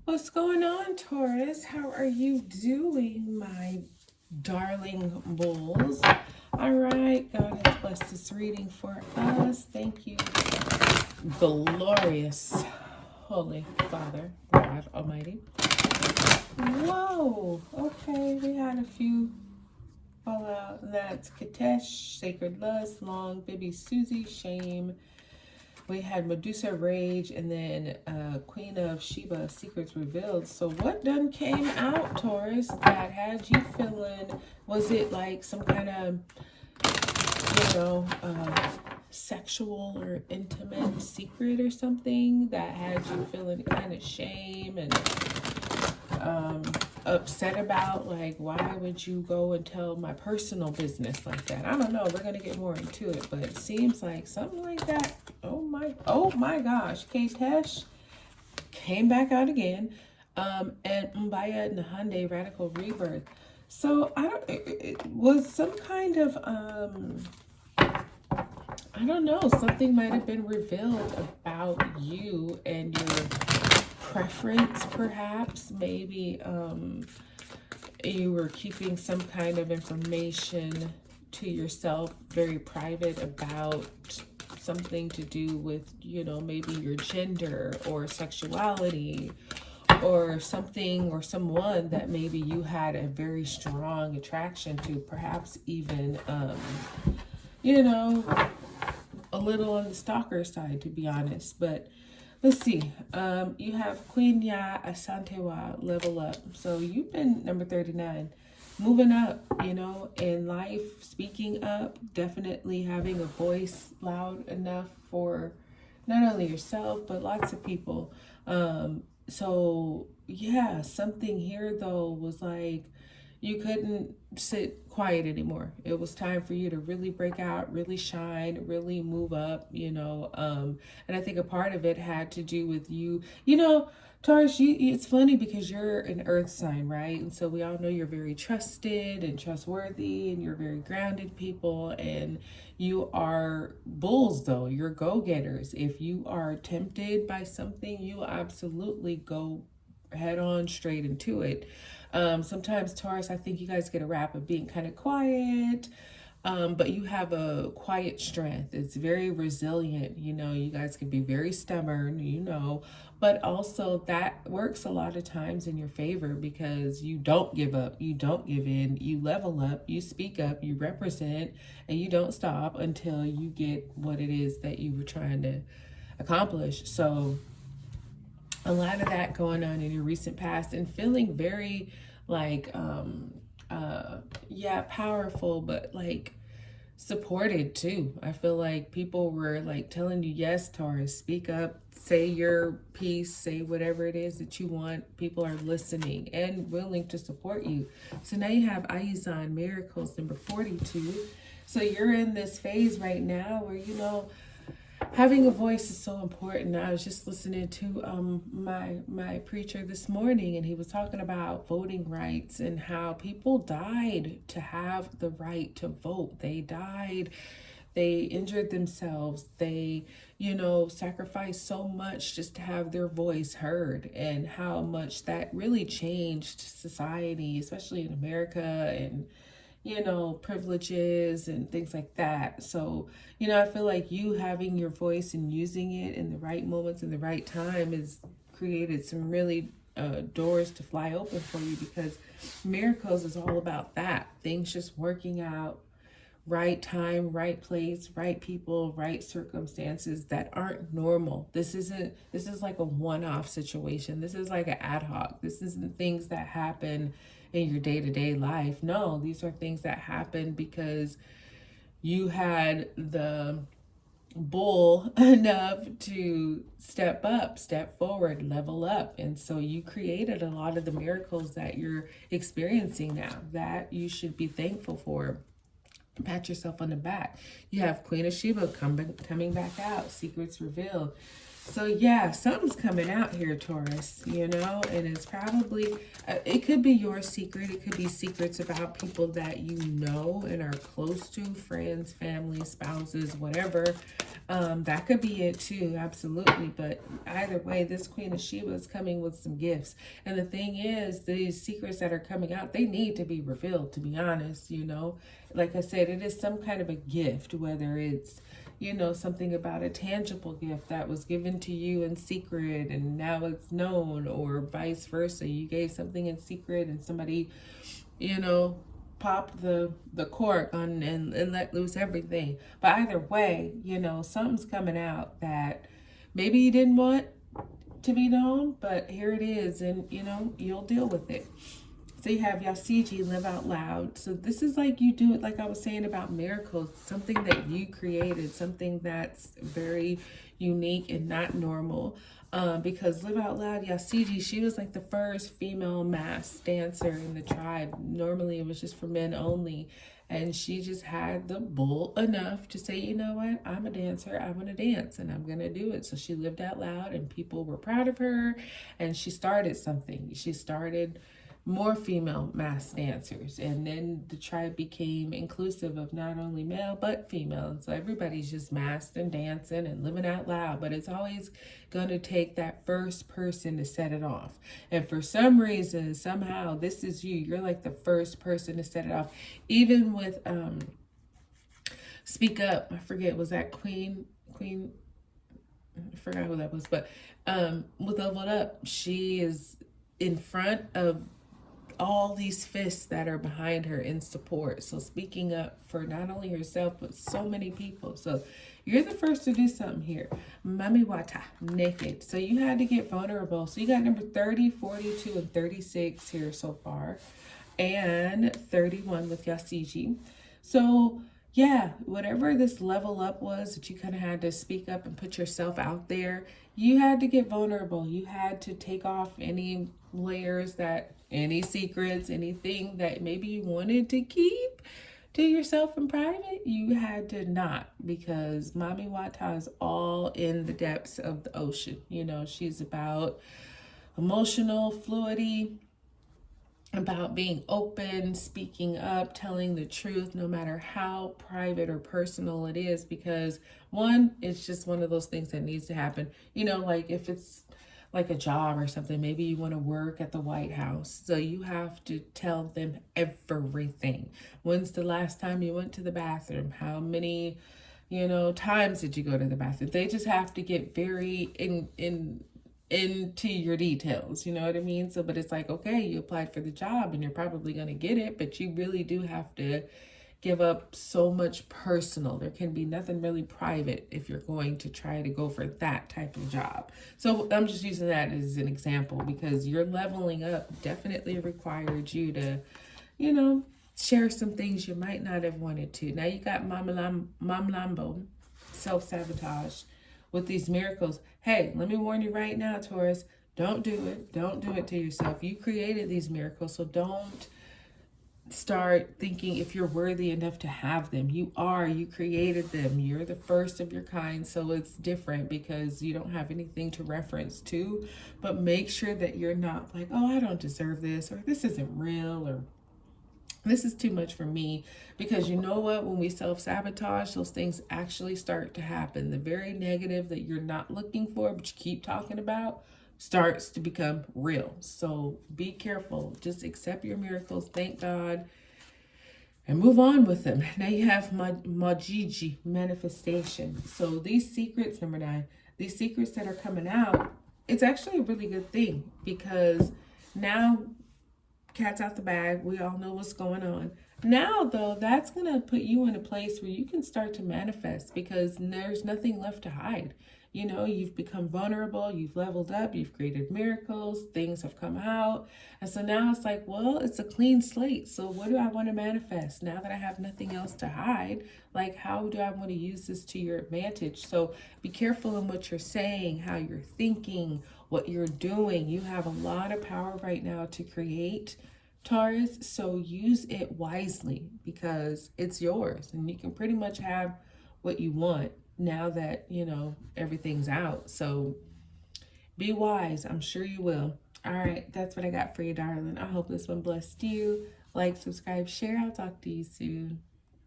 What's going on, Taurus? How are you doing, my darling bulls? All right, God has blessed this reading for us. Thank you, glorious Holy Father, God Almighty. Whoa, okay, we had a few fall out, and that's Katesh, Sacred Lust, Long, Baby Susie, Shame. We had Medusa Rage, and then Queen of Sheba, Secrets Revealed. So what done came out, Taurus, that had you feeling, was it like some kind of, sexual or intimate secret or something that had you feeling kind of shame and upset about? Like, why would you go and tell my personal business like that? I don't know. We're going to get more into it, but it seems like something like that. Oh my gosh. K-Tesh came back out again. And Mbaya Nahande, Radical Rebirth. So I don't, it was some kind of, I don't know, something might have been revealed about you and your preference, perhaps. Maybe you were keeping some kind of information to yourself, very private, about something to do with, maybe your gender or sexuality or something or someone that maybe you had a very strong attraction to, perhaps even, a little on the stalker side, to be honest. But let's see. You have Queen Ya Asantewa, level up. So you've been number 39. Moving up, in life, speaking up, definitely having a voice loud enough for not only yourself, but lots of people. So yeah, something here though was like, you couldn't sit quiet anymore. It was time for you to really break out, really shine, really move up, and I think a part of it had to do with you, Taurus, it's funny because you're an earth sign, right? And so we all know you're very trusted and trustworthy, and you're very grounded people, and you are bulls though. You're go-getters. If you are tempted by something, you absolutely go head on straight into it. Sometimes Taurus, I think you guys get a rap of being kind of quiet, but you have a quiet strength. It's very resilient. You guys can be very stubborn, but also that works a lot of times in your favor because you don't give up, you don't give in, you level up, you speak up, you represent, and you don't stop until you get what it is that you were trying to accomplish. So a lot of that going on in your recent past and feeling very like powerful, but like supported too. I feel like people were like telling you, yes, Taurus, speak up, say your piece, say whatever it is that you want. People are listening and willing to support you. So now you have Ayuzan Miracles number 42. So you're in this phase right now where having a voice is so important. I was just listening to my preacher this morning, and he was talking about voting rights and how people died to have the right to vote. They died, they injured themselves, they sacrificed so much just to have their voice heard, and how much that really changed society, especially in America, and privileges and things like that. So, I feel like you having your voice and using it in the right moments and the right time has created some really doors to fly open for you, because miracles is all about that. Things just working out, right time, right place, right people, right circumstances that aren't normal. This is like a one-off situation. This is like an ad hoc. This isn't things that happen in your day-to-day life. No, these are things that happen because you had the bull enough to step up, step forward, level up. And so you created a lot of the miracles that you're experiencing now that you should be thankful for. Pat yourself on the back. You have Queen of Sheba coming back out, secrets revealed. So yeah, something's coming out here, Taurus, you know, and it's probably, it could be your secret. It could be secrets about people that you know and are close to, friends, family, spouses, whatever. That could be it too, absolutely. But either way, this Queen of Sheba is coming with some gifts. And the thing is, these secrets that are coming out, they need to be revealed, to be honest, you know. Like I said, it is some kind of a gift, whether it's, you know, something about a tangible gift that was given to you in secret and now it's known, or vice versa. You gave something in secret and somebody, you know, popped the cork on and let loose everything. But either way, you know, something's coming out that maybe you didn't want to be known, but here it is, and you know, you'll deal with it. So you have Yasiji, live out loud. So this is like you do it, like I was saying about miracles, something that you created, something that's very unique and not normal. Because live out loud, Yasiji, she was like the first female mass dancer in the tribe. Normally it was just for men only. And she just had the bull enough to say, you know what, I'm a dancer, I want to dance and I'm going to do it. So she lived out loud and people were proud of her, and she started something. She started more female mass dancers, and then the tribe became inclusive of not only male but female, and so everybody's just masked and dancing and living out loud. But it's always going to take that first person to set it off, and for some reason, somehow, this is you're like the first person to set it off. Even with Speak Up, I forget, was that Queen, I forgot who that was, but with Leveled Up, she is in front of all these fists that are behind her in support. So speaking up for not only herself, but so many people. So you're the first to do something here. Mami Wata, naked. So you had to get vulnerable. So you got number 30, 42, and 36 here so far. And 31 with Yasiji. So yeah, whatever this level up was that you kind of had to speak up and put yourself out there, you had to get vulnerable. You had to take off any layers that, any secrets, anything that maybe you wanted to keep to yourself in private, you had to not, because Mami Wata is all in the depths of the ocean. You know, she's about emotional fluidity, about being open, speaking up, telling the truth, no matter how private or personal it is, because one, it's just one of those things that needs to happen. You know, like if it's like a job or something, maybe you want to work at the White House, so you have to tell them everything. When's the last time you went to the bathroom? How many, you know, times did you go to the bathroom? They just have to get very into your details, you know what I mean? So, but it's like, okay, you applied for the job and you're probably going to get it, but you really do have to give up so much personal. There can be nothing really private if you're going to try to go for that type of job. So I'm just using that as an example, because your leveling up definitely required you to, you know, share some things you might not have wanted to. Now you got Mamlambo, self-sabotage with these miracles. Hey, let me warn you right now, Taurus, don't do it. Don't do it to yourself. You created these miracles, so don't start thinking if you're worthy enough to have them. You are. You created them. You're the first of your kind, so it's different because you don't have anything to reference to. But make sure that you're not like, oh, I don't deserve this, or this isn't real, or this is too much for me. Because you know what? When we self-sabotage, those things actually start to happen. The very negative that you're not looking for, but you keep talking about, starts to become real. So be careful. Just accept your miracles. Thank God. And move on with them. Now you have Majiji, manifestation. So these secrets, number 9, these secrets that are coming out, it's actually a really good thing, because now cat's out the bag. We all know what's going on. Now, though, that's going to put you in a place where you can start to manifest, because there's nothing left to hide. You know, you've become vulnerable, you've leveled up, you've created miracles, things have come out. And so now it's like, well, it's a clean slate. So what do I want to manifest now that I have nothing else to hide? Like, how do I want to use this to your advantage? So be careful in what you're saying, how you're thinking, what you're doing. You have a lot of power right now to create, Taurus. So use it wisely, because it's yours and you can pretty much have what you want. now that, you know, everything's out. So be wise. I'm sure you will. All right, that's what I got for you, darling. I hope this one blessed you. Like, subscribe, share. I'll talk to you soon.